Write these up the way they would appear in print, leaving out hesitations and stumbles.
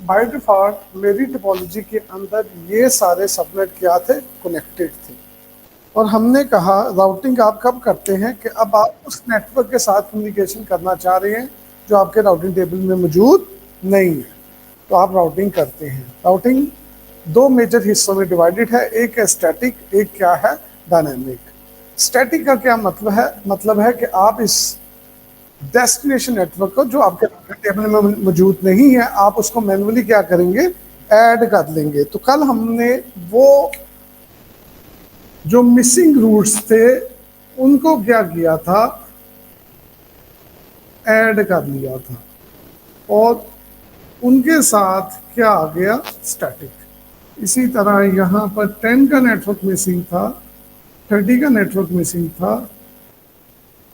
By default मेरी topology के अंदर ये सारे सबनेट क्या थे, कनेक्टेड थे। और हमने कहा राउटिंग आप कब करते हैं कि अब आप उस नेटवर्क के साथ कम्युनिकेशन करना चाह रहे हैं जो आपके राउटिंग टेबल में मौजूद नहीं है, तो आप राउटिंग करते हैं। राउटिंग दो मेजर हिस्सों में डिवाइडेड है, एक है स्टैटिक, एक क्या है, डायनामिक। स्टैटिक का क्या मतलब है कि आप इस डेस्टिनेशन नेटवर्क को जो आपके टेबल में मौजूद नहीं है, आप उसको मैन्युअली क्या करेंगे, ऐड कर लेंगे। तो कल हमने वो जो मिसिंग रूट्स थे उनको क्या किया था, ऐड कर लिया था, और उनके साथ क्या आ गया, स्टैटिक। इसी तरह यहाँ पर 10 का नेटवर्क मिसिंग था, 30 का नेटवर्क मिसिंग था,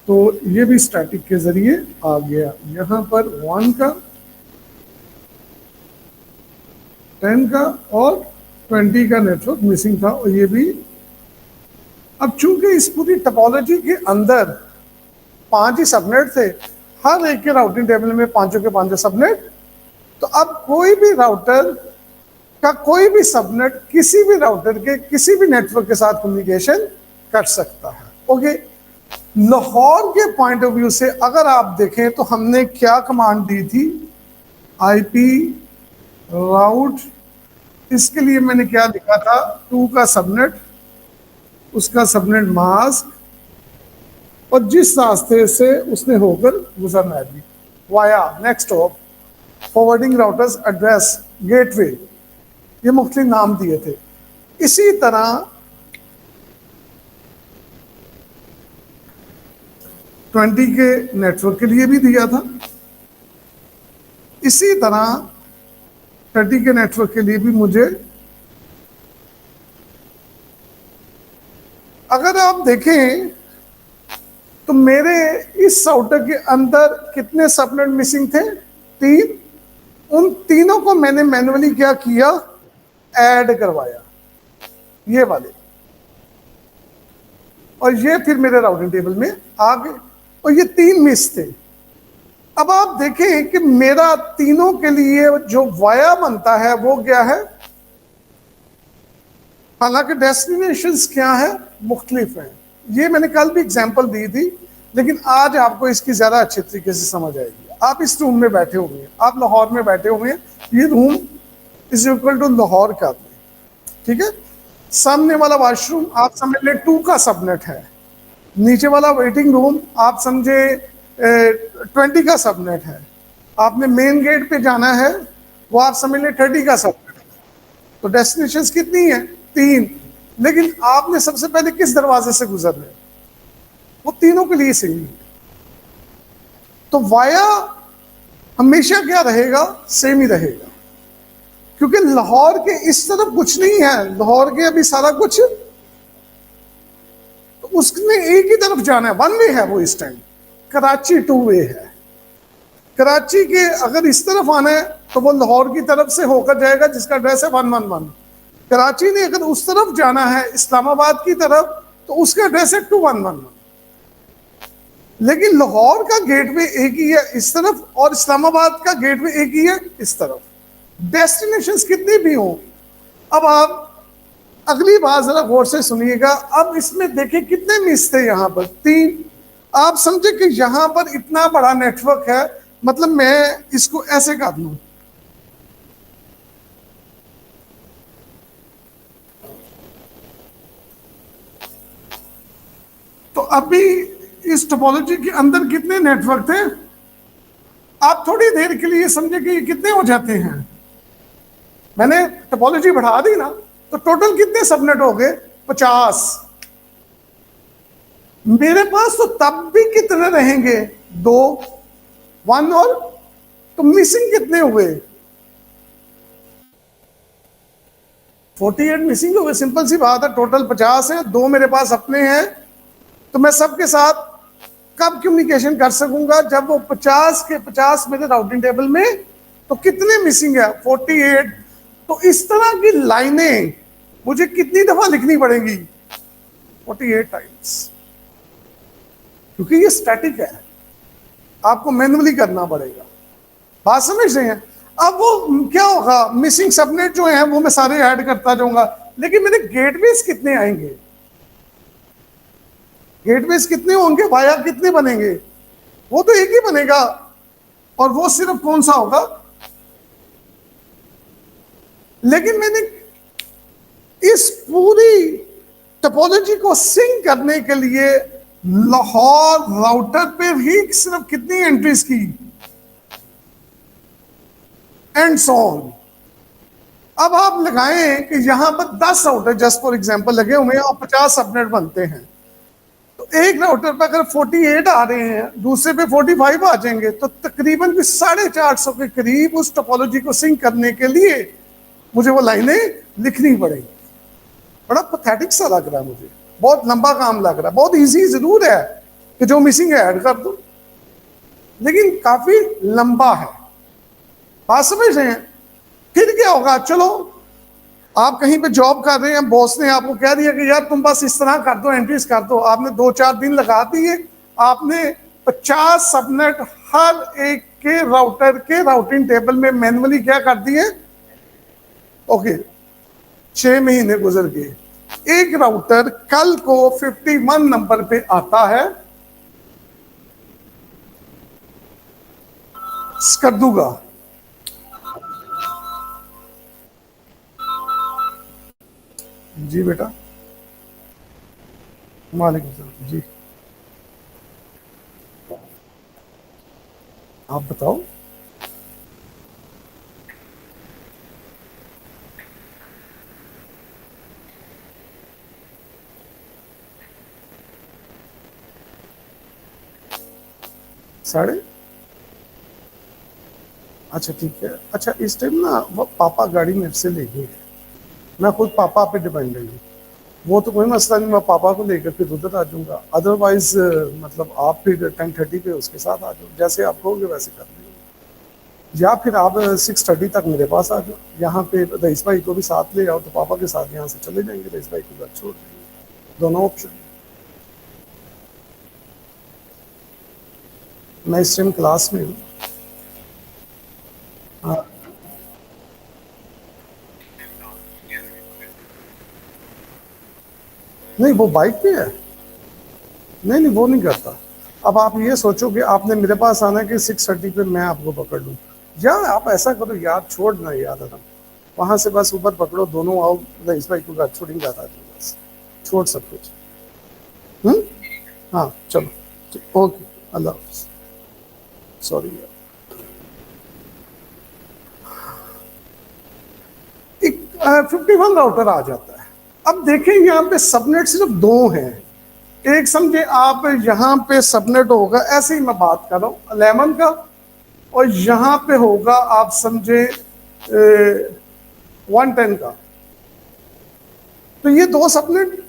तो ये भी स्टैटिक के जरिए आ गया। यहाँ पर 1 का, 10 का और 20 का नेटवर्क मिसिंग था, और ये भी। अब चूंकि इस पूरी टोपोलॉजी के अंदर 5 ही सबनेट थे, हर एक के राउटिंग टेबल में पांचों के पांचों सबनेट, तो अब कोई भी राउटर का कोई भी सबनेट किसी भी राउटर के किसी भी नेटवर्क के साथ कम्युनिकेशन कर सकता है। ओके, लाहौर के पॉइंट ऑफ व्यू से अगर आप देखें तो हमने क्या कमांड दी थी, आईपी राउट। इसके लिए मैंने क्या लिखा था, 2 का सबनेट, उसका सबनेट मास्क, और जिस रास्ते से उसने होकर गुजरना है भी, via next hop, forwarding routers address, gateway, ये मुख्तलिफ नाम दिए थे। इसी तरह 20 के नेटवर्क के लिए भी दिया था, इसी तरह 30 के नेटवर्क के लिए भी मुझे। अगर आप देखें तो मेरे इस राउटर के अंदर कितने सबनेट मिसिंग थे, 3। उन तीनों को मैंने मैन्युअली क्या किया, ऐड करवाया, ये वाले, और ये फिर मेरे राउटिंग टेबल में आ गए, और ये 3 मिस थे। अब आप देखें कि मेरा तीनों के लिए जो वाया बनता है वो क्या है, हालांकि डेस्टिनेशंस क्या है, मुख्तलिफ हैं। ये मैंने कल भी एग्जांपल दी थी, लेकिन आज आपको इसकी ज़्यादा अच्छे तरीके से समझ आएगी। आप इस रूम में बैठे हुए हैं, आप लाहौर में बैठे हुए हैं, ये room is equal to Lahore का, ठीक है। सामने वाला वॉशरूम आप समझ ले 2 का सबनेट है, नीचे वाला वेटिंग रूम आप समझे 20 का सबनेट है, आपने मेन गेट पे जाना है, वो आप समझ ले 30 का सबनेट है। तो डेस्टिनेशंस कितनी है, 3, लेकिन आपने सबसे पहले किस दरवाजे से गुजरना है, वो तीनों के लिए सही है। तो वाया हमेशा क्या रहेगा, सेम ही रहेगा, क्योंकि लाहौर के इस तरफ कुछ नहीं है, लाहौर के अभी सारा कुछ, तो उसने एक ही तरफ जाना है, 1 वे है वो इस टाइम। कराची 2 वे है, कराची के अगर इस तरफ आना है तो वो लाहौर की तरफ से होकर जाएगा जिसका एड्रेस है 111। कराची ने अगर उस तरफ जाना है इस्लामाबाद की तरफ तो उसका एड्रेस है 2111। लेकिन लाहौर का गेटवे एक ही है इस तरफ, और इस्लामाबाद का गेटवे एक ही है इस तरफ। डेस्टिनेशंस कितनी भी हों, अब आप अगली बात जरा गौर से सुनिएगा। अब इसमें देखिए कितने मिस थे, यहाँ पर 3। आप समझे कि यहाँ पर इतना बड़ा नेटवर्क है, मतलब मैं इसको ऐसे कर लूं, तो अभी इस टोपोलॉजी के अंदर कितने नेटवर्क थे, आप थोड़ी देर के लिए समझे कि ये कितने हो जाते हैं। मैंने टोपोलॉजी बढ़ा दी ना, तो टोटल कितने सबनेट हो गए, 50। मेरे पास तो तब भी कितने रहेंगे, 2, 1, और तो मिसिंग कितने हुए, 48 मिसिंग हो गए। सिंपल सी बात है, टोटल 50 है, 2 मेरे पास अपने हैं, तो मैं सबके साथ कब कम्युनिकेशन कर सकूंगा, जब वो 50 के 50 मेरे राउटिंग टेबल में, तो कितने मिसिंग है, 48। तो इस तरह की लाइनें मुझे कितनी दफा लिखनी पड़ेंगी, 48 टाइम्स, क्योंकि ये स्टैटिक है, आपको मैन्युअली करना पड़ेगा। बात समझ रहे हैं। अब वो क्या होगा, मिसिंग सबनेट जो है वो मैं सारे ऐड करता जाऊंगा, लेकिन मेरे गेटवेज कितने आएंगे, गेटवेज कितने होंगे, वाया कितने बनेंगे, वो तो एक ही बनेगा, और वो सिर्फ कौन सा होगा। लेकिन मैंने इस पूरी टोपोलॉजी को सिंक करने के लिए लाहौर राउटर पे ही सिर्फ कितनी एंट्रीज की, एंड सो ऑन। अब आप लगाएं कि यहां पर 10 राउटर जस्ट फॉर एग्जांपल लगे हुए हैं और 50 सबनेट बनते हैं, तो एक राउटर पर अगर 48 आ रहे हैं, दूसरे पे 45 आ जाएंगे, तो तकरीबन 450 के करीब उस टोपोलॉजी को सिंक करने के लिए मुझे वो लाइनें लिखनी पड़ेगी। बड़ा पैथेटिक सा लग रहा है मुझे, बहुत लंबा काम लग रहा है। बहुत इजी जरूर है कि जो मिसिंग है ऐड कर दो, लेकिन काफी लंबा है। बात समझ रहे हैं। फिर क्या होगा, चलो आप कहीं पे जॉब कर रहे हैं, बॉस ने आपको कह दिया कि यार तुम बस इस तरह कर दो, एंट्रीज कर दो, आपने 2-4 दिन लगा दिए, आपने 50 सबनेट हर एक के राउटर के राउटिंग टेबल में मैनुअली क्या कर दिए। ओके, 6 महीने गुजर गए, एक राउटर कल को 51 नंबर पे आता है, कर दूंगा। जी बेटा, वालेकुम सलाम जी, आप बताओ। साढ़े, अच्छा ठीक है। अच्छा इस टाइम ना वो पापा गाड़ी मेरे से ले गए, मैं खुद पापा पे डिपेंडेंट हूँ। वो तो कोई मसला नहीं, मैं पापा को लेकर फिर उधर आ जाऊंगा। अदरवाइज मतलब आप फिर 10:30 पे उसके साथ आ जाओ, जैसे आप कहोगे वैसे कर लीजिए, या फिर आप 6:30 तक मेरे पास आ जाओ। यहाँ पे रईस भाई को भी साथ ले आओ, तो पापा के साथ यहाँ से चले जाएंगे, रईस भाई को घर छोड़ देंगे। दोनों ऑप्शन। मैं इस टाइम क्लास में हूँ। हाँ, नहीं वो बाइक पे है, नहीं नहीं वो नहीं करता। अब आप ये सोचो कि आपने मेरे पास आना है कि 6:30 पे मैं आपको पकड़ लूँ, या आप ऐसा करो यार, छोड़ना याद आराम, वहां से बस ऊपर पकड़ो, दोनों आओ, रईस भाई को घर छोड़ेंगे, जाता है बस, छोड़ सब कुछ। हम्म, हाँ चलो, ओके, अल्लाह हाफिज। सॉरी यार, एक 51 राउटर आ जाता है। अब देखें यहाँ पे सबनेट सिर्फ 2 हैं। एक समझे आप यहाँ पे सबनेट होगा, ऐसे ही मैं बात कर रहा हूँ 11 का, और यहाँ पे होगा आप समझे 110 का। तो ये 2 सबनेट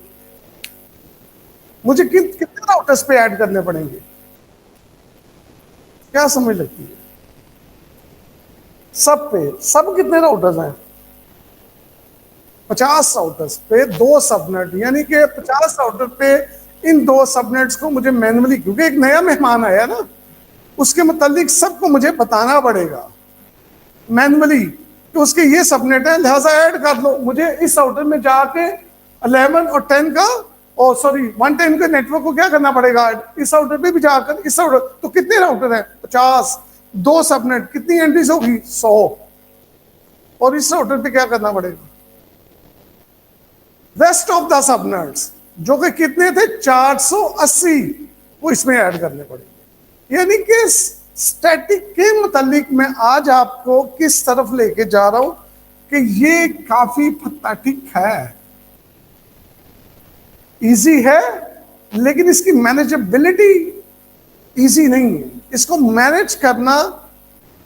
मुझे कितने राउटर्स पे ऐड करने पड़ेंगे, क्या समझ लगती है। सब पे, सब कितने राउटर्स हैं, 50 राउटर्स पे 2 सबनेट, यानी कि 50 राउटर पे इन 2 सबनेट्स को मुझे मैनुअली, क्योंकि एक नया मेहमान आया ना, उसके मुतालिक सबको मुझे बताना पड़ेगा मैनुअली कि उसके ये सबनेट है, लिहाजा ऐड कर लो। मुझे इस राउटर में जाके 11 और 10 का, और सॉरी 110 के नेटवर्क को क्या करना पड़ेगा, इस राउटर पे भी जाकर इस राउटर, तो कितने राउटर हैं 50, 2 सबनेट, कितनी एंट्रीज होगी 100, और इस राउटर पे क्या करना पड़ेगा, रेस्ट ऑफ द सबनेट्स जो कि कितने थे 480, वो इसमें ऐड करने पड़ेंगे। यानी कि स्टैटिक के मुतालिक मैं आज आपको किस तरफ लेके जा रहा हूं कि ये काफी पैथेटिक है, इजी है, लेकिन इसकी मैनेजेबिलिटी इजी नहीं है। इसको मैनेज करना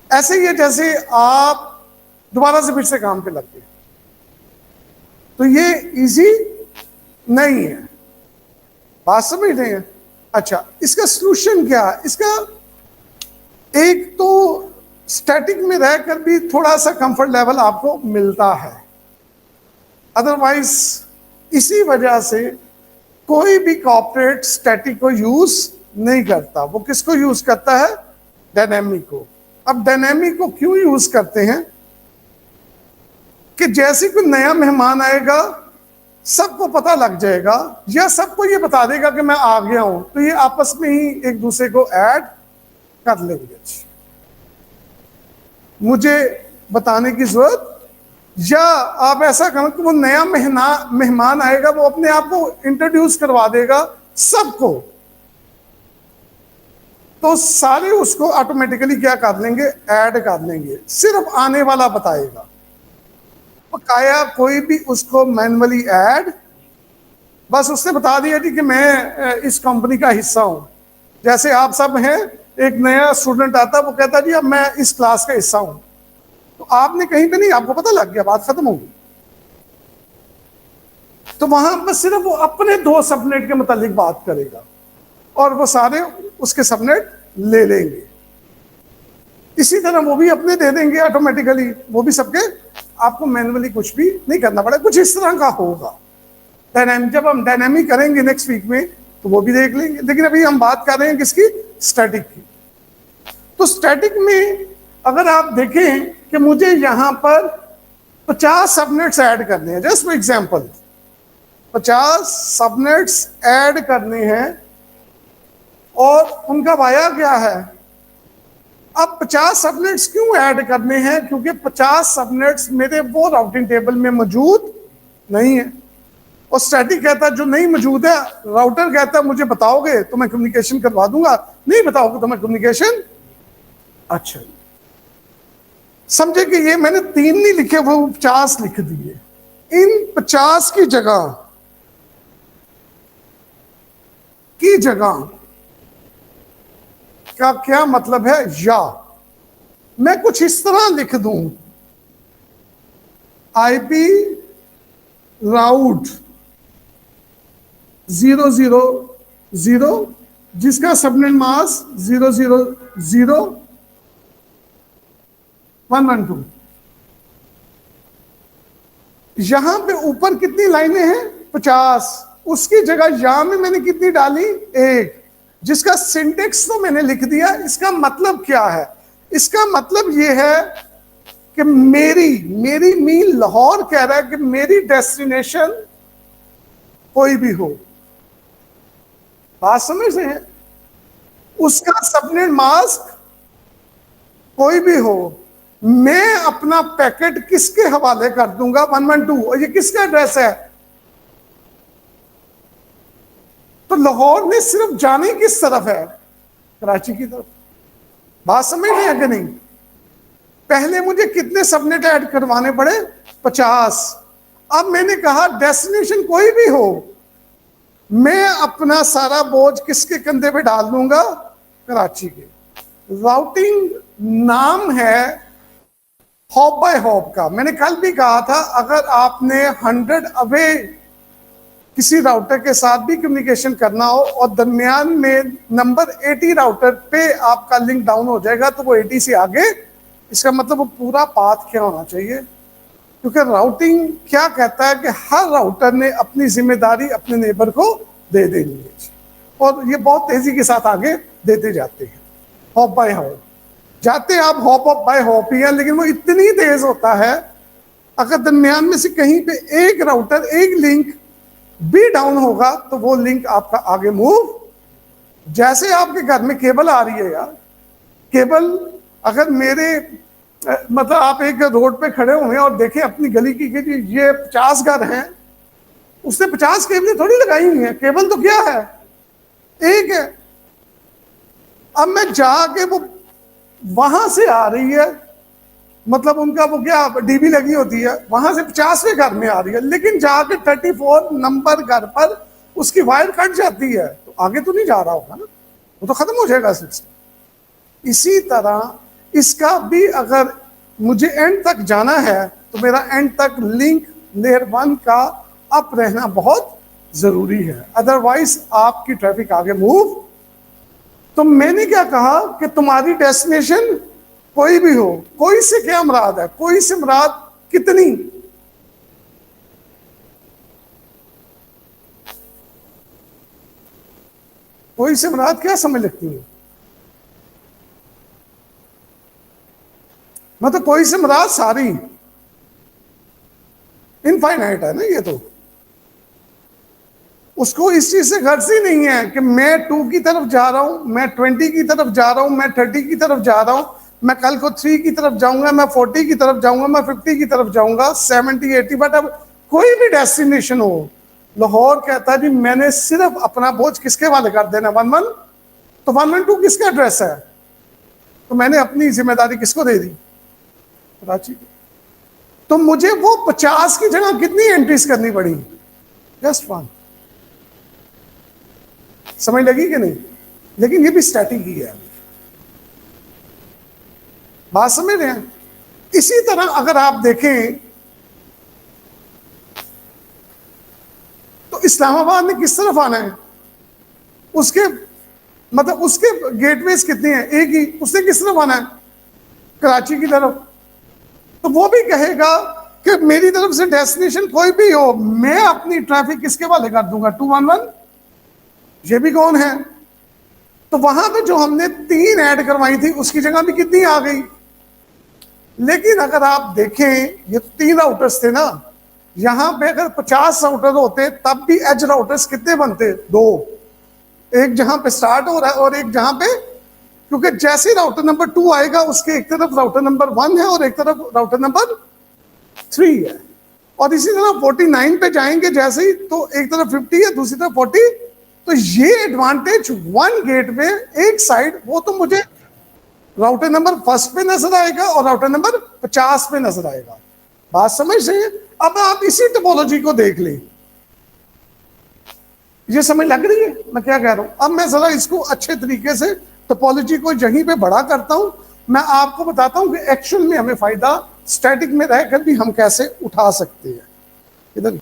ऐसे ही है जैसे आप दोबारा से फिर से काम पे लगते, तो ये इजी नहीं है। बात समझ रहे हैं। अच्छा, इसका सलूशन क्या है, इसका एक तो स्टैटिक में रहकर भी थोड़ा सा कंफर्ट लेवल आपको मिलता है, अदरवाइज इसी वजह से कोई भी कॉर्पोरेट स्टैटिक को यूज नहीं करता, वो किसको यूज करता है, डायनेमिक को। अब डायनेमिक को क्यों यूज करते हैं कि जैसे कोई नया मेहमान आएगा सबको पता लग जाएगा या सबको ये बता देगा कि मैं आ गया हूं, तो ये आपस में ही एक दूसरे को ऐड कर लेंगे। मुझे बताने की जरूरत, या आप ऐसा करें कि वो नया मेहमान आएगा वो अपने आप को इंट्रोड्यूस करवा देगा सबको, तो सारे उसको ऑटोमेटिकली क्या कर लेंगे, ऐड कर लेंगे, सिर्फ आने वाला बताएगा। बकाया कोई भी उसको मैनुअली ऐड, बस उसने बता दिया कि मैं इस कंपनी का हिस्सा हूं। जैसे आप सब हैं, एक नया स्टूडेंट आता है वो कहता है जी अब मैं इस क्लास का हिस्सा हूं, तो आपने कहीं पे नहीं, आपको पता लग गया, बात खत्म होगी। तो वहां पर सिर्फ वो अपने 2 सबनेट के मुतालिक बात करेगा और वो सारे उसके सबनेट ले लेंगे। इसी तरह वो भी अपने दे देंगे ऑटोमेटिकली, वो भी सबके, आपको मैनुअली कुछ भी नहीं करना पड़ेगा। कुछ इस तरह का होगा डायनामिक। जब हम डायनामिक करेंगे नेक्स्ट वीक में तो वो भी देख लेंगे, लेकिन अभी हम बात कर रहे हैं किसकी, स्टैटिक की। तो स्टैटिक में अगर आप देखें कि मुझे यहां पर 50 सबनेट्स ऐड करने हैं, just for example 50 subnets add करने हैं और उनका वाया क्या है। अब 50 सबनेट्स क्यों ऐड करने हैं, क्योंकि 50 सबनेट्स मेरे वो राउटिंग टेबल में मौजूद नहीं है, और स्टैटिक कहता है जो नहीं मौजूद है, राउटर कहता है मुझे बताओगे तो मैं कम्युनिकेशन करवा दूंगा, नहीं बताओगे तो मैं कम्युनिकेशन। अच्छा समझे कि ये मैंने 3 नहीं लिखे, वो 50 लिख दिए। इन 50 की जगह का क्या मतलब है, या मैं कुछ इस तरह लिख दूं, आईपी राउट 000 जिसका सबनेट मास्क 000.112। यहां पे ऊपर कितनी लाइनें हैं, 50। उसकी जगह यहां में मैंने कितनी डाली, 1, जिसका सिंटेक्स तो मैंने लिख दिया। इसका मतलब क्या है, इसका मतलब यह है कि मेरी मील लाहौर कह रहा है कि मेरी डेस्टिनेशन कोई भी हो, बात समझ रहे हैं, उसका सबनेट मास्क कोई भी हो, मैं अपना पैकेट किसके हवाले कर दूंगा, 112। और ये किसका एड्रेस है, तो लाहौर में सिर्फ जाने किस तरफ है, कराची की तरफ। बात समझ रहे हैं कि नहीं। पहले मुझे कितने सबनेट ऐड करवाने पड़े, 50। अब मैंने कहा डेस्टिनेशन कोई भी हो, मैं अपना सारा बोझ किसके कंधे पे डाल दूंगा, कराची के। राउटिंग नाम है हॉप बाय हॉप का। मैंने कल भी कहा था अगर आपने 100 अवे किसी राउटर के साथ भी कम्युनिकेशन करना हो और दरमियान में नंबर 80 राउटर पे आपका लिंक डाउन हो जाएगा, तो वो 80 से आगे, इसका मतलब वो पूरा पाथ क्या होना चाहिए, क्योंकि राउटिंग क्या कहता है कि हर राउटर ने अपनी जिम्मेदारी अपने नेबर को दे देनी है, और ये बहुत तेजी के साथ आगे देते जाते हैं, हॉप बाय हॉप जाते आप हॉप बाय हॉप ही है, लेकिन वो इतनी तेज होता है अगर दरमियान में से कहीं पे एक राउटर एक लिंक भी डाउन होगा तो वो लिंक आपका आगे मूव। जैसे आपके घर में केबल आ रही है यार, केबल अगर मेरे मतलब आप एक रोड पे खड़े हुए हैं और देखें अपनी गली की कि ये 50 घर हैं, उसने 50 केबलें थोड़ी लगाई हुई हैं, केबल तो क्या है, एक है। अब मैं जाके वो वहां से आ रही है, मतलब उनका वो क्या डीबी लगी होती है, वहां से 50वें घर में आ रही है, लेकिन जाके 34 नंबर घर पर उसकी वायर कट जाती है, तो आगे तो नहीं जा रहा होगा ना, वो तो खत्म हो जाएगा सिस्टम। इसी तरह इसका भी अगर मुझे एंड तक जाना है तो मेरा एंड तक लिंक लेयर 1 का अप रहना बहुत जरूरी है, अदरवाइज आपकी ट्रैफिक आगे मूव। तो मैंने क्या कहा कि तुम्हारी डेस्टिनेशन कोई भी हो, कोई से क्या मुराद है, कोई से मुराद कितनी, कोई से मुराद क्या समझ लगती है, मतलब कोई से मुराद सारी इनफाइनाइट है ना ये तो। उसको इस चीज से गर्ज ही नहीं है कि मैं 2 की तरफ जा रहा हूं, मैं 20 की तरफ जा रहा हूं, मैं 30 की तरफ जा रहा हूं, मैं कल को 3 की तरफ जाऊंगा, मैं 40 की तरफ जाऊंगा, मैं 50 की तरफ जाऊंगा, 70 80। बट अब कोई भी डेस्टिनेशन हो, लाहौर कहता है जी मैंने सिर्फ अपना बोझ किसके वाले कर देना, 11। तो 112 किसका एड्रेस है, तो मैंने अपनी जिम्मेदारी किसको दे दी, कराची को। तो मुझे वो 50 की जगह कितनी एंट्रीज करनी पड़ी, जस्ट 1। समझ लगी कि नहीं? लेकिन ये भी स्ट्रैटेजी है, बात समझ रहे हैं? इसी तरह अगर आप देखें तो इस्लामाबाद ने किस तरफ आना है, उसके मतलब उसके गेटवेज कितने हैं, एक ही, उसने किस तरफ आना है, कराची की तरफ। तो वो भी कहेगा कि मेरी तरफ से डेस्टिनेशन कोई भी हो, मैं अपनी ट्रैफिक किसके वाले कर दूंगा, 211। ये भी कौन है? तो वहां पे जो हमने 3 ऐड करवाई थी उसकी जगह भी कितनी आ गई। लेकिन अगर आप देखें ये तो 3 राउटर्स थे ना, यहां पे अगर 50 राउटर होते तब भी एज राउटर्स कितने बनते, 2। एक जहां पे स्टार्ट हो रहा है और एक जहां पे, क्योंकि जैसे राउटर नंबर 2 आएगा उसके एक तरफ राउटर नंबर 1 है और एक तरफ राउटर नंबर 3 है। और इसी तरह 49 पे जाएंगे जैसे ही, तो एक तरफ 50 है दूसरी तरफ 40। तो ये एडवांटेज 1 गेट में एक साइड, वो तो मुझे राउटर नंबर फर्स्ट पे नजर आएगा और राउटर नंबर 50 पे नजर आएगा। बात समझ रहे हैं? अब आप इसी टोपोलॉजी को देख लें, ये समझ लग रही है मैं क्या कह रहा हूं? अब मैं जरा इसको अच्छे तरीके से टोपोलॉजी को यहीं पे बड़ा करता हूं, मैं आपको बताता हूं कि एक्चुअल में हमें फायदा स्टैटिक में रहकर भी हम कैसे उठा सकते हैं। इधर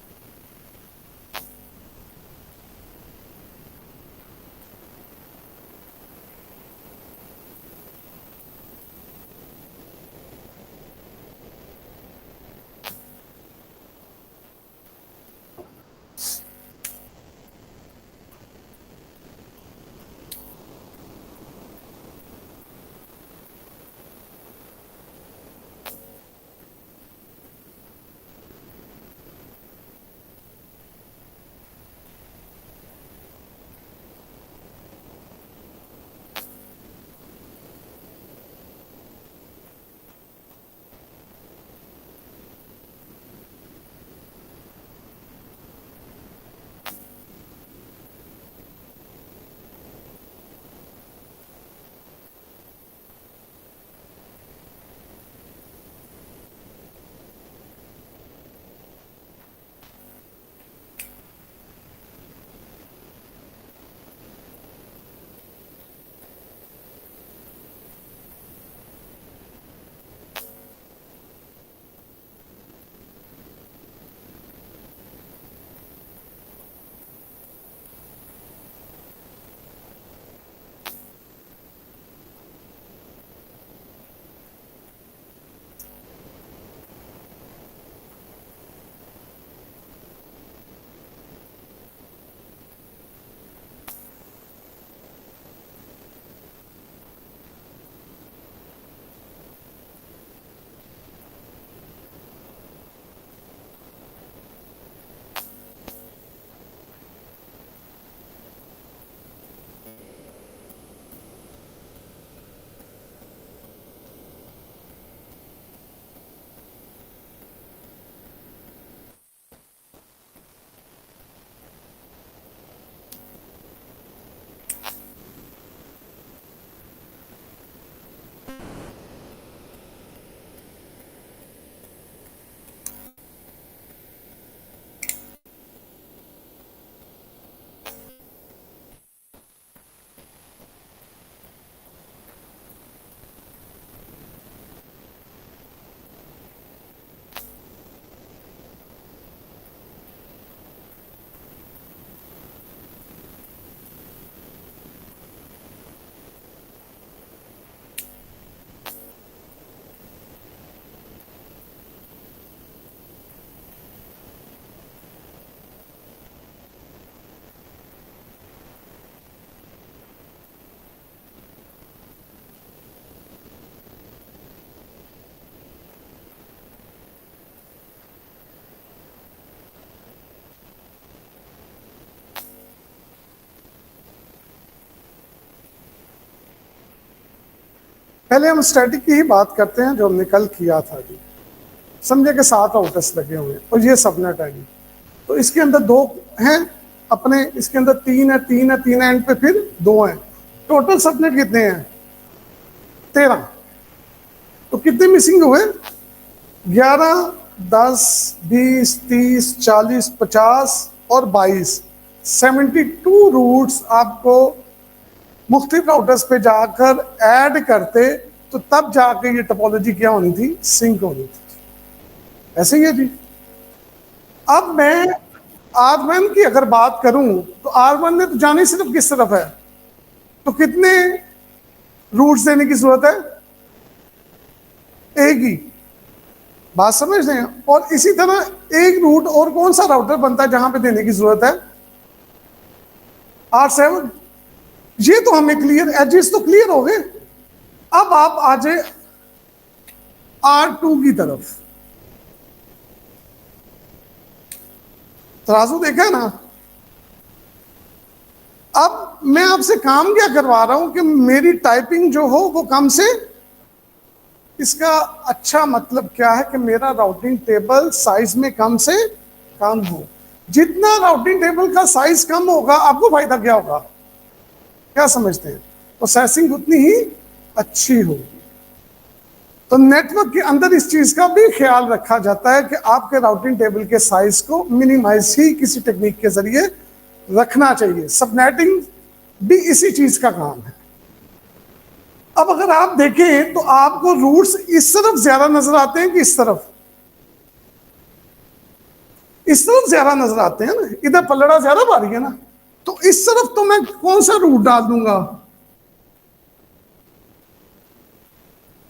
पहले हम स्टैटिक की ही बात करते हैं जो हमने कल किया था जी। समझे कि 7 राउटर्स लगे हुए हैं और ये सबनेट है जी। तो इसके अंदर 2 हैं अपने, इसके अंदर 3 है, 3 है, 3 एंड पे फिर 2 हैं। टोटल सबनेट कितने हैं? 13। तो कितने मिसिंग हुए? 11, 10, 20, 30, 40, 50 और 22, 72 रूट्स आपको मुख्तलिफ राउटर्स पे जाकर ऐड करते तो तब जाके ये टोपोलॉजी क्या होनी थी? सिंक होनी थी। ऐसे ही है जी। अब मैं R1 की अगर बात करूं तो R1 में तो जाने सिर्फ किस तरफ है, तो कितने रूट्स देने की जरूरत है? एक ही। बात समझ रहे हैं? और इसी तरह एक रूट और कौन सा राउटर बनता है जहां पे देने की जरूरत है? R7। ये तो हमें क्लियर, एजेस तो क्लियर हो गए। अब आप आ जाए R2 की तरफ। तराजू देखा है ना? अब मैं आपसे काम क्या करवा रहा हूं कि मेरी टाइपिंग जो हो वो कम से, इसका अच्छा मतलब क्या है कि मेरा राउटिंग टेबल साइज में कम से कम हो। जितना राउटिंग टेबल का साइज कम होगा आपको फायदा क्या होगा? क्या समझते हैं? प्रोसेसिंग उतनी ही अच्छी होगी। तो नेटवर्क के अंदर इस चीज का भी ख्याल रखा जाता है कि आपके राउटिंग टेबल के साइज को मिनिमाइज ही किसी टेक्निक के जरिए रखना चाहिए। सबनेटिंग भी इसी चीज का काम है। अब अगर आप देखें तो आपको रूट्स इस तरफ ज्यादा नजर आते हैं कि इस तरफ? इस तरफ ज्यादा नजर आते हैं ना, इधर पलड़ा ज्यादा भारी है ना। तो इस तरफ तो मैं कौन सा रूट डाल दूंगा?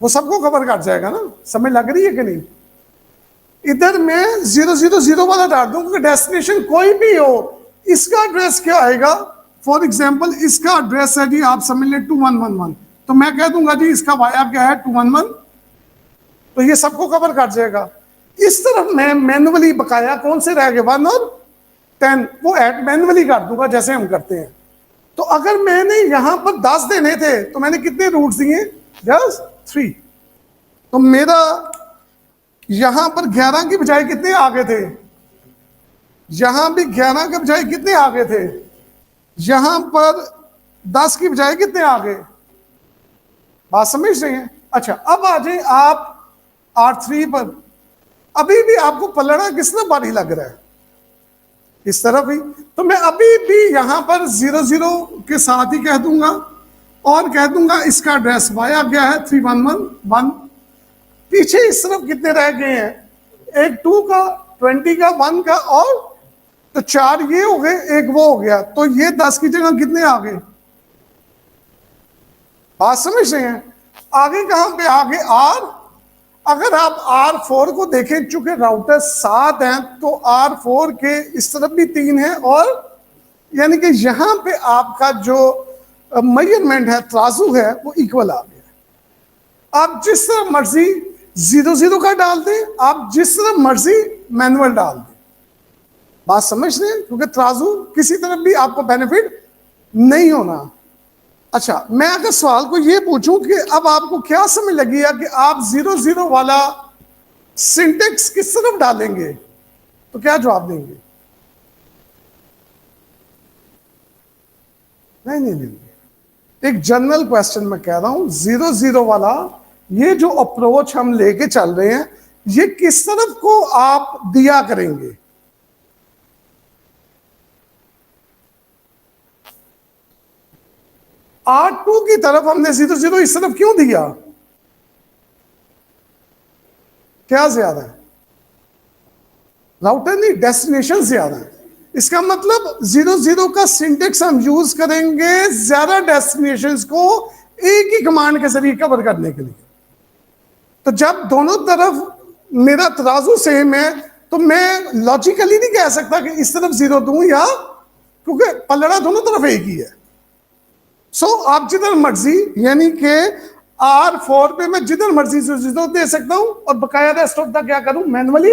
वो सबको कवर कर जाएगा ना। समझ लग रही है कि नहीं? इधर मैं 000 वाला डाल दूं क्योंकि डेस्टिनेशन कोई भी हो, इसका एड्रेस क्या आएगा? फॉर एग्जाम्पल इसका एड्रेस है जी, आप समझ लें 2111, तो मैं कह दूंगा जी इसका वाया क्या है? 211। तो ये सबको कवर कर जाएगा। इस तरफ मैं मैनुअली बकाया कौन से रह गए? 1 और 10, वो ऐड मैनुअली कर दूंगा जैसे हम करते हैं। तो अगर मैंने यहां पर 10 देने थे तो मैंने कितने रूट्स दिए? जस्ट 3। तो मेरा यहां पर 11 की बजाय कितने आ गए थे? यहां भी 11 के बजाय कितने आ गए थे? यहां पर 10 की बजाय कितने आ गए? बात समझ रहे हैं? अच्छा, अब आ जाए आप R3 पर। अभी भी आपको पलड़ा किस तरह भारी लग रहा है? इस तरफ ही। तो मैं अभी भी यहां पर 00 के साथ ही कह दूंगा और कह दूंगा इसका एड्रेस वाया गया है 3111। पीछे इस तरफ कितने रह गए हैं? एक 2 का, 20 का, 1 का, और तो 4 ये हो गए, एक वो हो गया। तो ये 10 की जगह कितने आ गए? बात समझ रहे हैं? आगे कहां पे? आगे R। अगर आप R4 को देखें, चूंकि राउटर 7 हैं तो R4 के इस तरफ भी 3 है, और यानी कि यहां पे आपका जो मेजरमेंट है, तराजू है, वो इक्वल आ गया। आप जिस तरह मर्जी 00 का डाल दें, आप जिस तरह मर्जी मैनुअल डाल दें। बात समझ रहे हैं? क्योंकि तराजू किसी तरफ भी आपको बेनिफिट नहीं होना। अच्छा, मैं अगर सवाल को ये पूछूं कि अब आपको क्या समझ लगी है कि आप 00 वाला सिंटेक्स किस तरफ डालेंगे, तो क्या जवाब देंगे? नहीं नहीं नहीं, एक जनरल क्वेश्चन मैं कह रहा हूं। 00 वाला ये जो अप्रोच हम लेके चल रहे हैं, ये किस तरफ को आप दिया करेंगे? R2 की तरफ हमने 00 इस तरफ क्यों दिया? क्या ज्यादा है? राउटर नहीं, डेस्टिनेशन ज्यादा है। इसका मतलब 00 का सिंटेक्स हम यूज करेंगे ज्यादा डेस्टिनेशंस को एक ही कमांड के जरिए कवर करने के लिए। तो जब दोनों तरफ मेरा तराजू सेम है तो मैं लॉजिकली नहीं कह सकता कि इस तरफ 0 दूं, या क्योंकि पलड़ा दोनों तरफ एक ही है। सो आप जिधर मर्जी, यानी कि R4 पे मैं जिधर मर्जी 0 दे सकता हूं और बकाया रेस्ट ऑफ द क्या करूं? मैनुअली।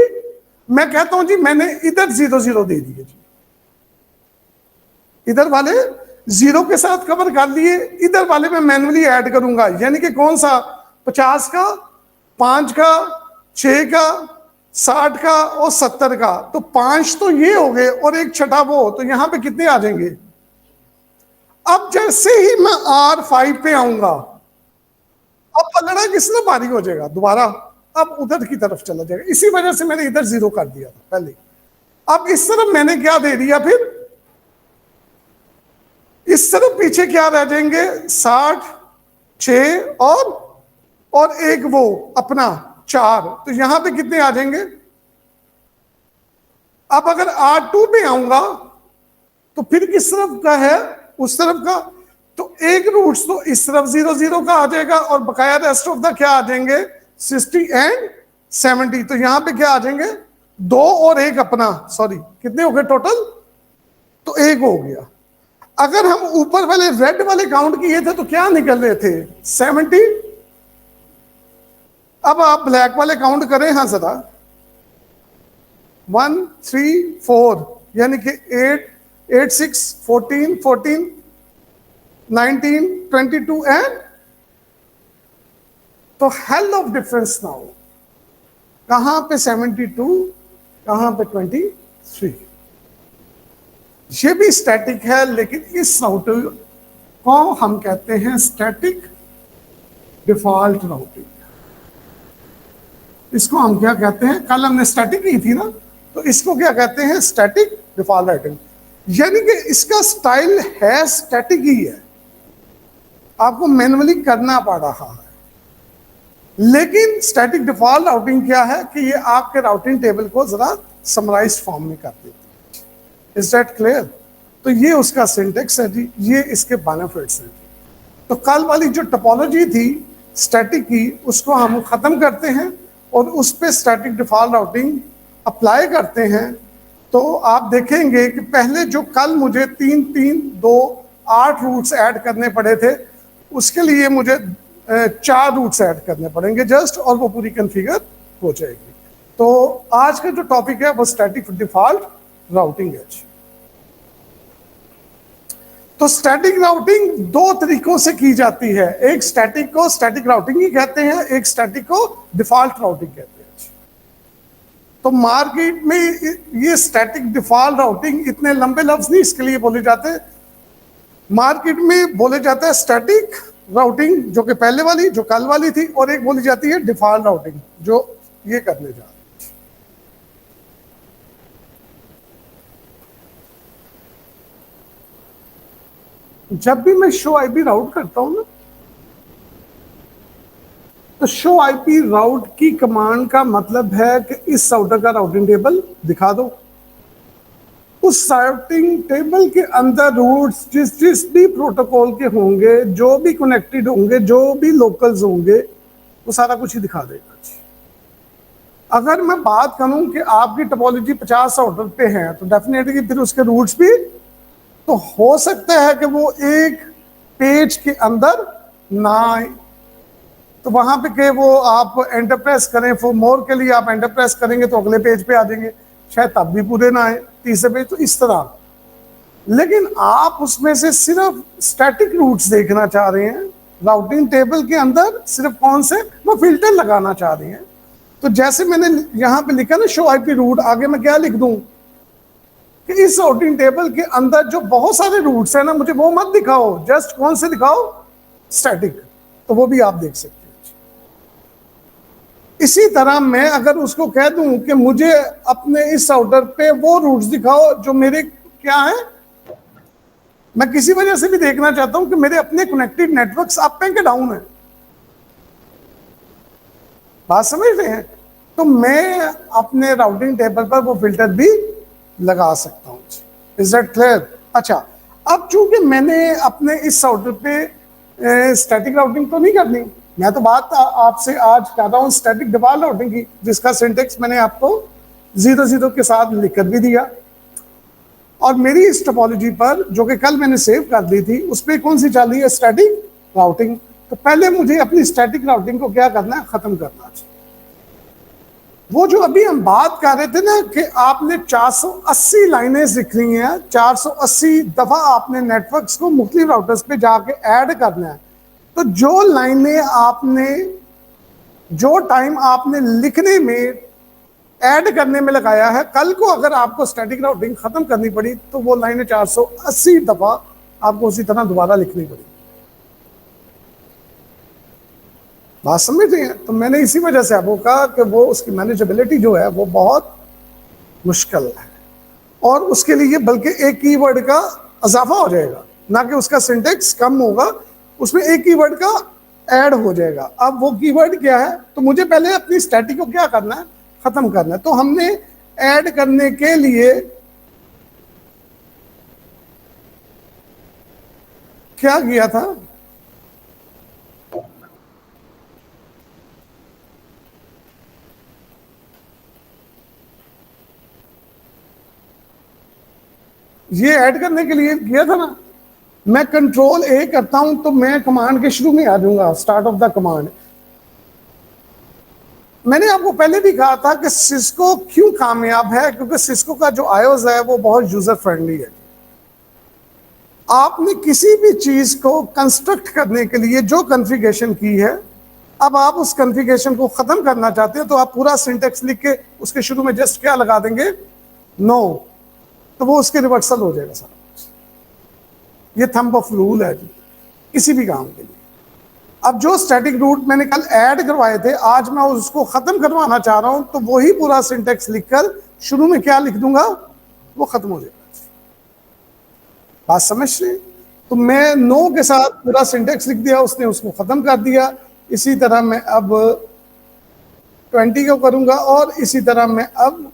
मैं कहता हूं जी मैंने इधर 00 दे दिए जी, इधर वाले 0 के साथ कवर कर लिए, इधर वाले में मैनुअली ऐड करूंगा। यानी कि कौन सा? 50 का, 5 का, 6 का, 60 का और 70 का। तो 5 तो ये हो गए और एक छठा वो, तो यहां पे कितने आ जाएंगे? अब जैसे ही मैं R5 पे आऊंगा, अब पलड़ा किसने भारी हो जाएगा दोबारा, अब उधर की तरफ चला जाएगा। इसी वजह से मैंने इधर 0 कर दिया था पहले। अब इस तरफ मैंने क्या दे दिया, फिर इस तरफ पीछे क्या रह जाएंगे? 60, 6 और एक वो अपना 4। तो यहां पे कितने आ जाएंगे? अब अगर R2 पे आऊंगा तो फिर किस तरफ का है? उस तरफ का। तो एक रूट्स तो इस तरफ 0 0 का आ जाएगा और बकाया रेस्ट ऑफ द क्या आ जाएंगे? 60 एंड 70। तो यहां पे क्या आ जाएंगे? 2 और एक अपना, सॉरी कितने हो गए टोटल? तो 1 हो गया। अगर हम ऊपर वाले रेड वाले काउंट किए थे तो क्या निकल रहे थे? 70। अब आप ब्लैक वाले काउंट करें, हाँ जरा। 1 3 4 यानी कि 8 8 6 14 14 19 22 एंड, तो हेल ऑफ डिफरेंस नाउ। कहां पे 72, कहां पे 23। ये भी स्टैटिक है, लेकिन इस राउटर को हम कहते हैं स्टैटिक डिफॉल्ट राउटिंग। इसको हम क्या कहते हैं? कल हमने स्टैटिक की थी ना, तो इसको क्या कहते हैं? Static default routing. यानी कि इसका स्टाइल है स्टैटिक ही है, आपको मैनुअली करना पड़ रहा है। लेकिन स्टैटिक डिफॉल्ट राउटिंग क्या है कि ये आपके राउटिंग टेबल को जरा समराइज फॉर्म में कर देती है। Is that clear? तो ये उसका सिंटेक्स है जी, ये इसके बेनिफिट्स हैं। तो कल वाली जो टोपोलॉजी थी स्टैटिक की, उसको हम खत्म करते हैं और उस पर स्टैटिक डिफॉल्ट राउटिंग अप्लाई करते हैं। तो आप देखेंगे कि पहले जो कल मुझे 3 3 2 8 रूट्स ऐड करने पड़े थे, उसके लिए मुझे 4 रूट्स ऐड करने पड़ेंगे जस्ट, और वो पूरी कॉन्फ़िगर हो जाएगी। तो आज का जो टॉपिक है वो स्टैटिक डिफॉल्ट राउटिंग है। तो स्टैटिक राउटिंग 2 तरीकों से की जाती है। एक स्टैटिक को स्टैटिक राउटिंग ही कहते हैं, एक स्टैटिक को डिफॉल्ट राउटिंग कहते हैं। तो मार्केट में ये स्टैटिक डिफॉल्ट राउटिंग इतने लंबे लफ्ज नहीं इसके लिए बोले जाते। मार्केट में बोले जाता है स्टैटिक राउटिंग, जो कि पहले वाली, जो कल वाली थी, और एक बोली जाती है डिफॉल्ट राउटिंग, जो ये करने जा रहे हैं। जब भी मैं शो आईपी राउट करता हूं ना, तो शो आईपी राउट की कमांड का मतलब है कि इस राउटर का राउटिंग टेबल दिखा दो। उस राउटिंग टेबल के अंदर रूट्स जिस जिस भी प्रोटोकॉल के होंगे, जो भी कनेक्टेड होंगे, जो भी लोकल्स होंगे, वो सारा कुछ ही दिखा देगा। अगर मैं बात करूं कि आपकी टोपोलॉजी 50 राउटर पे है, तो डेफिनेटली फिर उसके रूट्स भी तो हो सकता है कि वो एक पेज के अंदर ना आए। तो वहां पे के वो आप एंटर प्रेस करें, फॉर मोर के लिए आप एंटर प्रेस करेंगे तो अगले पेज पे आ जाएंगे, शायद तब भी पूरे ना आए, तीसरे पेज। तो इस तरह, लेकिन आप उसमें से सिर्फ स्टैटिक रूट्स देखना चाह रहे हैं, राउटिंग टेबल के अंदर सिर्फ कौन से वो फिल्टर लगाना चाह रहे हैं। तो जैसे मैंने यहां पे लिखा ना शो आईपी रूट, आगे मैं क्या लिख दूं कि इस राउटिंग टेबल के अंदर जो बहुत सारे रूट्स हैं ना, मुझे वो मत दिखाओ, जस्ट कौन से दिखाओ? स्टैटिक। तो वो भी आप देख सकते हैं। इसी तरह मैं अगर उसको कह दूं कि मुझे अपने इस राउटर पे वो रूट्स दिखाओ जो मेरे क्या है, मैं किसी वजह से भी देखना चाहता हूं कि मेरे अपने कनेक्टेड नेटवर्क्स अप हैं कि डाउन है, बात समझ रहे हैं? तो मैं अपने राउटिंग टेबल पर वो फिल्टर भी लगा सकता हूं। Is that clear? अच्छा, अब चूंकि मैंने अपने इस राउटर पे स्टैटिक राउटिंग तो नहीं करनी, मैं तो बात आपसे आज कर रहा हूं स्टैटिक डिफॉल्ट राउटिंग की, जिसका सिंटेक्स मैंने आपको 0 0 के साथ लिखकर भी दिया। और मेरी इस टोपोलॉजी पर जो कि कल मैंने सेव कर दी थी, उस पर कौन सी चल रही है? Static routing. तो पहले मुझे अपनी स्टैटिक राउटिंग को क्या करना है? खत्म करना चाहिए। वो जो अभी हम बात कर रहे थे ना कि आपने 480 लाइनें लिख रही हैं, 480 दफा आपने नेटवर्क्स को मुख्तलिफ राउटर्स पे जाके ऐड करना है। तो जो लाइनें आपने जो टाइम आपने लिखने में, ऐड करने में लगाया है, कल को अगर आपको स्टैटिक राउटिंग खत्म करनी पड़ी तो वो लाइनें 480 दफा आपको उसी तरह दोबारा लिखनी पड़ी। बात समझ रही है? तो मैंने इसी वजह से आपको कहा कि वो उसकी मैनेजेबिलिटी जो है वो बहुत मुश्किल है, और उसके लिए बल्कि एक कीवर्ड का इजाफा हो जाएगा, ना कि उसका सिंटेक्स कम होगा, उसमें एक कीवर्ड का ऐड हो जाएगा। अब वो कीवर्ड क्या है, तो मुझे पहले अपनी स्टैटिक को क्या करना है, खत्म करना है। तो हमने ऐड करने के लिए क्या किया था, ये ऐड करने के लिए किया था ना, मैं कंट्रोल ए करता हूं तो मैं कमांड के शुरू में आ जाऊंगा, स्टार्ट ऑफ द कमांड। मैंने आपको पहले भी कहा था कि सिस्को क्यों कामयाब है, क्योंकि सिस्को का जो आयोस है वो बहुत यूजर फ्रेंडली है। आपने किसी भी चीज को कंस्ट्रक्ट करने के लिए जो कॉन्फ़िगरेशन की है, अब आप उस कॉन्फ़िगरेशन को खत्म करना चाहते हैं तो आप पूरा सिंटेक्स लिख के उसके शुरू में जस्ट क्या लगा देंगे, नो, तो वो उसके रिवर्सल हो जाएगा सारा। ये थंब ऑफ रूल है जी किसी भी काम के लिए। अब जो स्टैटिक रूट मैंने कल ऐड करवाए थे, आज मैं उसको खत्म करवाना चाह रहा हूं, तो वही पूरा सिंटेक्स लिखकर शुरू में क्या लिख दूंगा, वो खत्म हो जाएगा। बात समझ रहे? तो मैं नो के साथ पूरा सिंटेक्स लिख दिया, उसने उसको खत्म कर दिया। इसी तरह मैं अब 20 को करूंगा, और इसी तरह मैं अब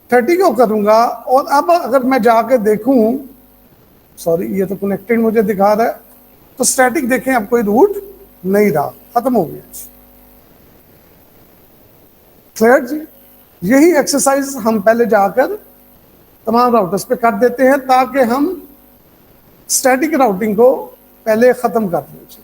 30 को करूंगा। और अब अगर मैं जाके देखूं, सॉरी ये तो कनेक्टेड मुझे दिखा रहा है, तो स्टैटिक देखें अब कोई रूट नहीं रहा, खत्म हो गया। क्लियर जी? यही एक्सरसाइज हम पहले जाकर तमाम राउटर्स पे कर देते हैं ताकि हम स्टैटिक राउटिंग को पहले खत्म कर दें।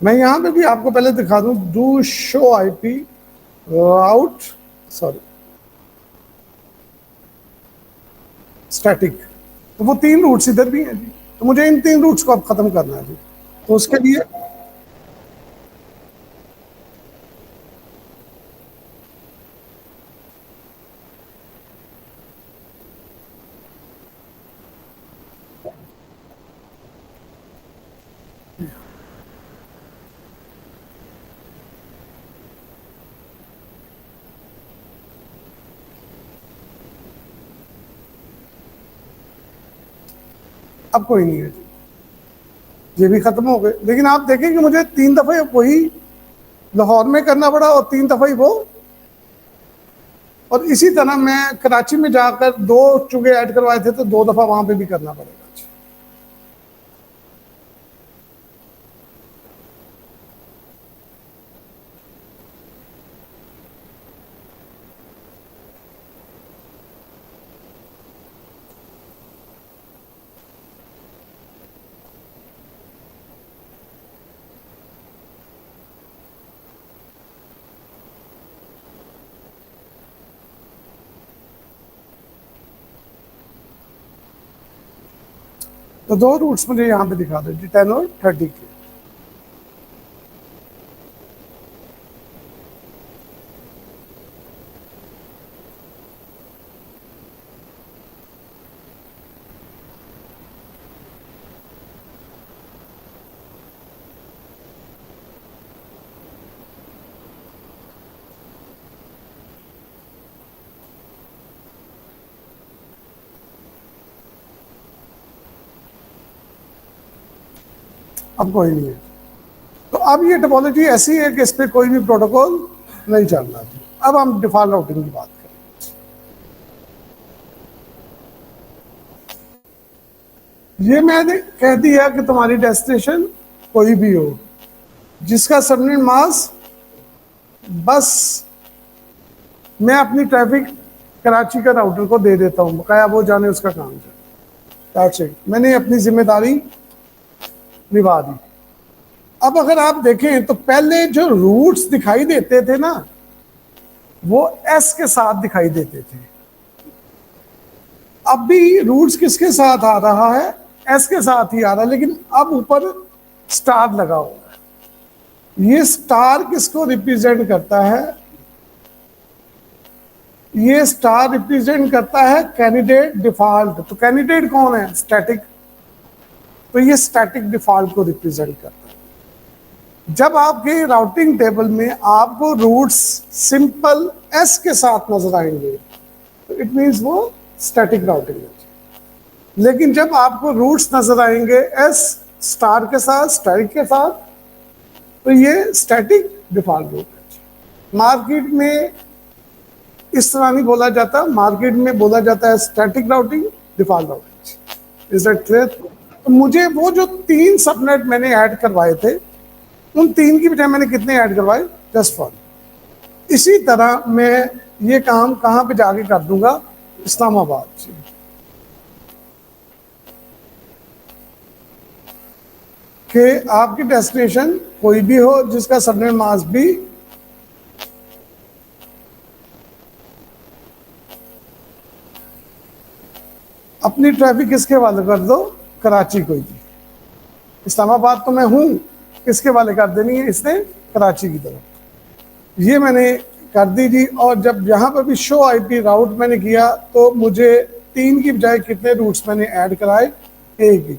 मैं यहां पे भी आपको पहले दिखा दूं, do show IP route, sorry static, तो वो 3 रूट्स इधर भी हैं जी, तो मुझे इन 3 रूट्स को अब खत्म करना है जी। तो उसके लिए अब कोई नहीं है जी, ये भी खत्म हो गए। लेकिन आप देखें कि मुझे 3 दफे वही लाहौर में करना पड़ा और 3 दफा ही वो, और इसी तरह मैं कराची में जाकर 2 चुगे ऐड करवाए थे तो 2 दफा वहां पे भी करना पड़ेगा। तो 2 रूट्स मुझे यहाँ पे दिखा दो जी, 10 और 30 के। अब कोई नहीं है। तो अब ये टोपोलॉजी ऐसी है कि इस पर कोई भी प्रोटोकॉल नहीं चल रहा थी। अब हम डिफॉल्ट राउटिंग की बात करें। ये मैंने कह दिया कि तुम्हारी डेस्टिनेशन कोई भी हो, जिसका सबनेट मास, बस मैं अपनी ट्रैफिक कराची का राउटर को दे देता हूँ, बकाया वो जाने उसका काम है। दैट्स इट, मैंने अपनी जिम्मेदारी निभा दी। अब अगर आप देखें तो पहले जो रूट्स दिखाई देते थे ना, वो एस के साथ दिखाई देते थे। अब भी रूट्स किसके साथ आ रहा है? एस के साथ ही आ रहा है, लेकिन अब ऊपर स्टार लगा हुआ है। ये स्टार किसको रिप्रेजेंट करता है? ये स्टार रिप्रेजेंट करता है कैंडिडेट डिफॉल्ट। तो कैंडिडेट कौन है? स्टैटिक। तो ये स्टैटिक डिफॉल्ट को रिप्रेजेंट करता है। जब आपके राउटिंग टेबल में आपको रूट्स सिंपल एस के साथ नजर आएंगे तो इट मींस वो स्टैटिक राउटिंग है। लेकिन जब आपको रूट्स नजर आएंगे एस स्टार के साथ, स्टैटिक के साथ, तो ये स्टैटिक डिफॉल्ट रूट है। मार्केट में इस तरह नहीं बोला जाता, मार्केट में बोला जाता है static routing, default routing. Is that clear? तो मुझे वो जो 3 सबनेट मैंने ऐड करवाए थे, उन 3 की बजाय मैंने कितने ऐड करवाए? जस्ट 1। इसी तरह मैं ये काम कहां पे जाके कर दूंगा? इस्लामाबाद से। कि आपकी डेस्टिनेशन कोई भी हो जिसका सबनेट मास्क भी अपनी ट्रैफिक किसके वाले कर दो? कराची कोई भी। इस्लामाबाद तो मैं हूं, किसके वाले कर देनी है इसने? कराची की तरफ। ये मैंने कर दी जी। और जब यहाँ पर भी शो आईपी राउट मैंने किया तो मुझे 3 की बजाय कितने रूट्स मैंने ऐड कराए? 1 ही।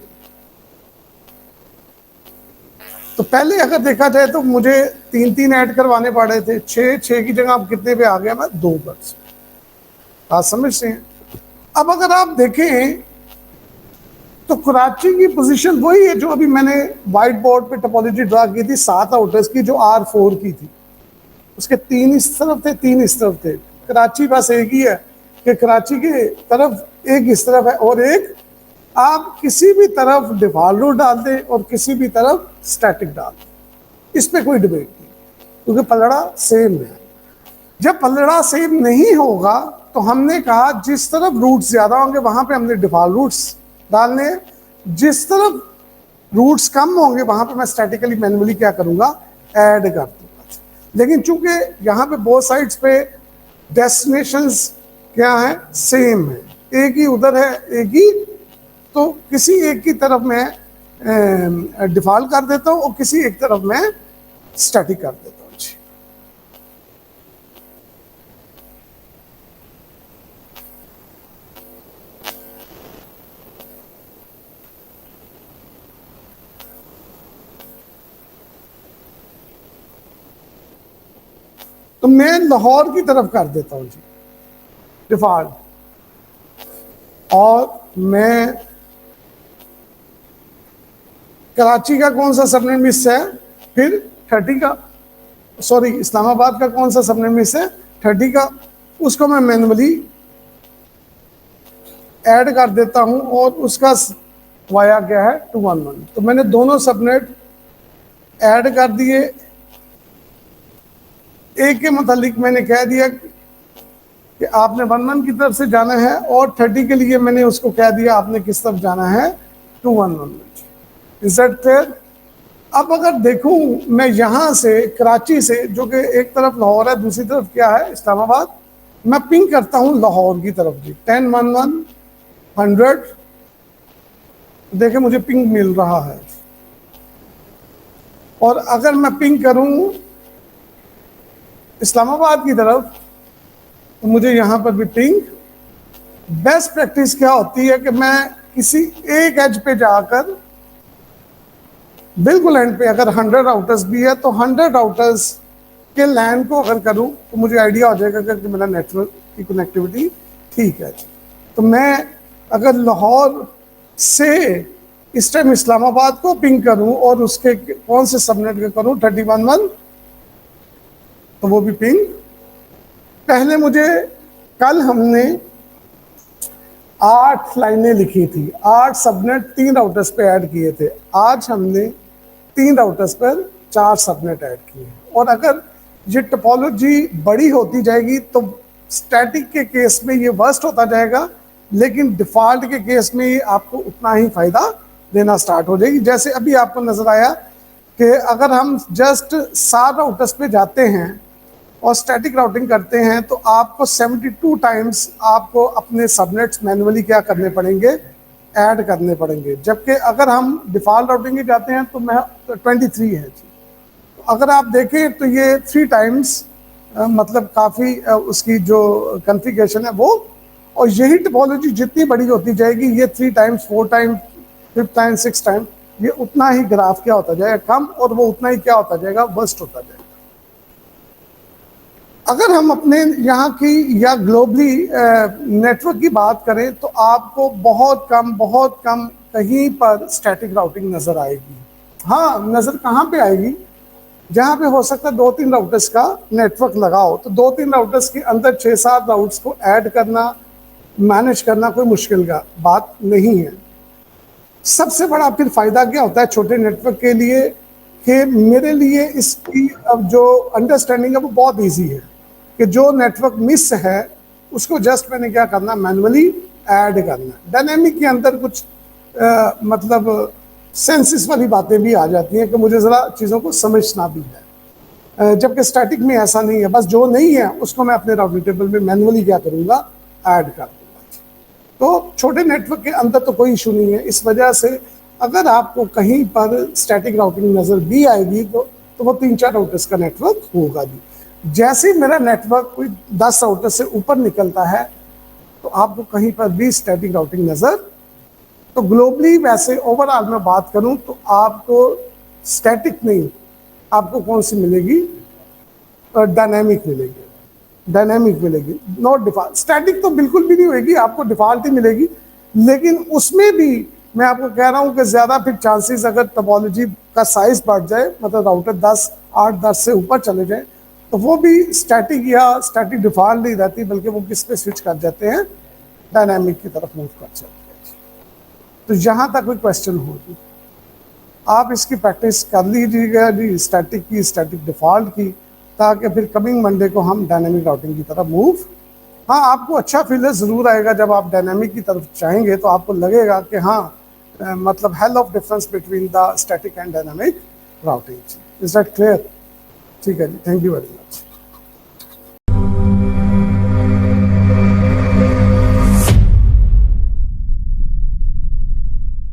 तो पहले अगर देखा जाए तो मुझे 3 ऐड करवाने पड़े थे। 6 की जगह अब कितने पे आ गया मैं? 2 पर। आप समझते हैं? अब अगर आप देखें तो कराची की पोजीशन वही है जो अभी मैंने व्हाइट बोर्ड पे टोपोलॉजी ड्रा की थी 7 आउटर्स की, जो R4 की थी। उसके 3 इस तरफ थे, 3 इस तरफ थे। कराची बस एक ही है कि कराची के तरफ एक इस तरफ है और एक आप किसी भी तरफ डिफॉल्ट रूट डाल दें और किसी भी तरफ स्टैटिक डाल दें, इस पे कोई डिबेट नहीं, क्योंकि पलड़ा सेम है। जब पलड़ा सेम नहीं होगा तो हमने कहा जिस तरफ रूट्स ज्यादा होंगे वहां पे हमने डिफॉल्ट रूट्स डालने, जिस तरफ रूट्स कम होंगे वहां पे मैं स्टैटिकली मैन्युअली क्या करूंगा? ऐड कर दूंगा। लेकिन चूंकि यहाँ पे बोथ साइड्स पे डेस्टिनेशंस क्या है? सेम है, एक ही उधर है एक ही, तो किसी एक की तरफ मैं डिफॉल्ट कर देता हूं और किसी एक तरफ मैं स्टैटिक कर देता हूं। तो मैं लाहौर की तरफ कर देता हूं जी डिफॉल्ट, और मैं कराची का कौन सा सबनेट मिस है? फिर 30 का, सॉरी इस्लामाबाद का कौन सा सबनेट मिस है? 30 का। उसको मैं मैन्युअली ऐड कर देता हूं और उसका वाया क्या है? 211। तो मैंने दोनों सबनेट ऐड कर दिए। एक के मुतालिक मैंने कह दिया कि आपने 11 की तरफ से जाना है और 30 के लिए मैंने उसको कह दिया आपने किस तरफ जाना है? 211 में। Is that clear? अब अगर देखूं मैं यहां से कराची से, जो कि एक तरफ लाहौर है दूसरी तरफ क्या है? इस्लामाबाद, मैं पिंग करता हूं लाहौर की तरफ जी। 10 11 100, देखें मुझे पिंग मिल रहा है। और अगर मैं पिंग करूं इस्लामाबाद की तरफ तो मुझे यहां पर भी पिंग। बेस्ट प्रैक्टिस क्या होती है कि मैं किसी एक एज पे जाकर बिल्कुल एंड पे, अगर 100 आउटर्स भी है तो 100 आउटर्स के लैन को अगर करूं तो मुझे आइडिया हो जाएगा कि मेरा नेटवर्क की कनेक्टिविटी ठीक है। तो मैं अगर लाहौर से इस टाइम इस्लामाबाद को पिंग करूं और उसके कौन से सबनेट के करूं 3011, तो वो भी पिंग। पहले मुझे, कल हमने 8 लाइनें लिखी थी, 8 सबनेट 3 राउटर्स पे ऐड किए थे। आज हमने 3 राउटर्स पर 4 सबनेट ऐड किए। और अगर ये टोपोलॉजी बड़ी होती जाएगी तो स्टैटिक के केस में ये वर्स्ट होता जाएगा, लेकिन डिफ़ॉल्ट के केस में ये आपको उतना ही फ़ायदा देना स्टार्ट हो जाएगी। जैसे अभी आपको नज़र आया कि अगर हम जस्ट 7 राउटर्स पे जाते हैं और स्टैटिक राउटिंग करते हैं तो आपको 72 टाइम्स आपको अपने सबनेट्स मैनुअली क्या करने पड़ेंगे, ऐड करने पड़ेंगे। जबकि अगर हम डिफ़ॉल्ट राउटिंग ही जाते हैं तो 23 है जी। तो अगर आप देखें तो ये 3 टाइम्स मतलब काफ़ी उसकी जो कॉन्फ़िगरेशन है वो, और यही टोपोलॉजी जितनी बड़ी होती जाएगी, ये 3 टाइम्स 4 टाइम्स 5 टाइम्स 6 टाइम, ये उतना ही ग्राफ क्या होता जाएगा, कम, और वो उतना ही क्या होता जाएगा, वर्स्ट होता जाएगा। अगर हम अपने यहाँ की या ग्लोबली नेटवर्क की बात करें तो आपको बहुत कम कहीं पर स्टैटिक राउटिंग नज़र आएगी। हाँ, नज़र कहाँ पे आएगी, जहाँ पे हो सकता है 2-3 राउटर्स का नेटवर्क लगाओ तो 2-3 राउटर्स के अंदर 6-7 राउटर्स को ऐड करना, मैनेज करना कोई मुश्किल का बात नहीं है। सबसे बड़ा फिर फायदा क्या होता है छोटे नेटवर्क के लिए, कि मेरे लिए इसकी अब जो अंडरस्टैंडिंग है वो बहुत इजी है कि जो नेटवर्क मिस है उसको जस्ट मैंने क्या करना, मैनुअली ऐड करना। डायनेमिक के अंदर कुछ मतलब सेंसिस वाली बातें भी आ जाती हैं कि मुझे ज़रा चीज़ों को समझना भी है, जबकि स्टैटिक में ऐसा नहीं है। बस जो नहीं है उसको मैं अपने राउटिंग टेबल में मैनुअली क्या करूँगा, ऐड कर दूँगा। तो छोटे नेटवर्क के अंदर तो कोई इशू नहीं है। इस वजह से अगर आपको कहीं पर स्टैटिक राउटिंग नज़र भी आएगी तो वो 3-4 राउटर्स का नेटवर्क होगा जी। जैसे मेरा नेटवर्क कोई 10 राउटर से ऊपर निकलता है तो आपको कहीं पर भी स्टैटिक राउटिंग नज़र, तो ग्लोबली वैसे ओवरऑल मैं बात करूं तो आपको स्टैटिक नहीं, आपको कौन सी मिलेगी, डायनेमिक मिलेगी। डायनेमिक मिलेगी, नॉट डिफॉल्ट। स्टैटिक तो बिल्कुल भी नहीं होगी, आपको डिफॉल्ट ही मिलेगी। लेकिन उसमें भी मैं आपको कह रहा हूं कि ज़्यादा फिर चांसेस, अगर टोपोलॉजी का साइज बढ़ जाए, मतलब राउटर 8-10 से ऊपर चले जाए, तो वो भी स्टैटिक या स्टैटिक डिफॉल्ट नहीं रहती, बल्कि वो किस पे स्विच कर जाते हैं, डायनेमिक की तरफ मूव कर जाते हैं। तो यहाँ तक कोई क्वेश्चन होगी, आप इसकी प्रैक्टिस कर लीजिएगा जी, स्टैटिक की, स्टैटिक डिफॉल्ट की, ताकि फिर कमिंग मंडे को हम डायनेमिक राउटिंग की तरफ मूव। हाँ, आपको अच्छा फील ज़रूर आएगा जब आप डायनेमिक की तरफ चाहेंगे, तो आपको लगेगा कि हाँ मतलब hell of difference between the static and dynamic routing. Is that clear? ठीक है जी, थैंक यू वेरी मच।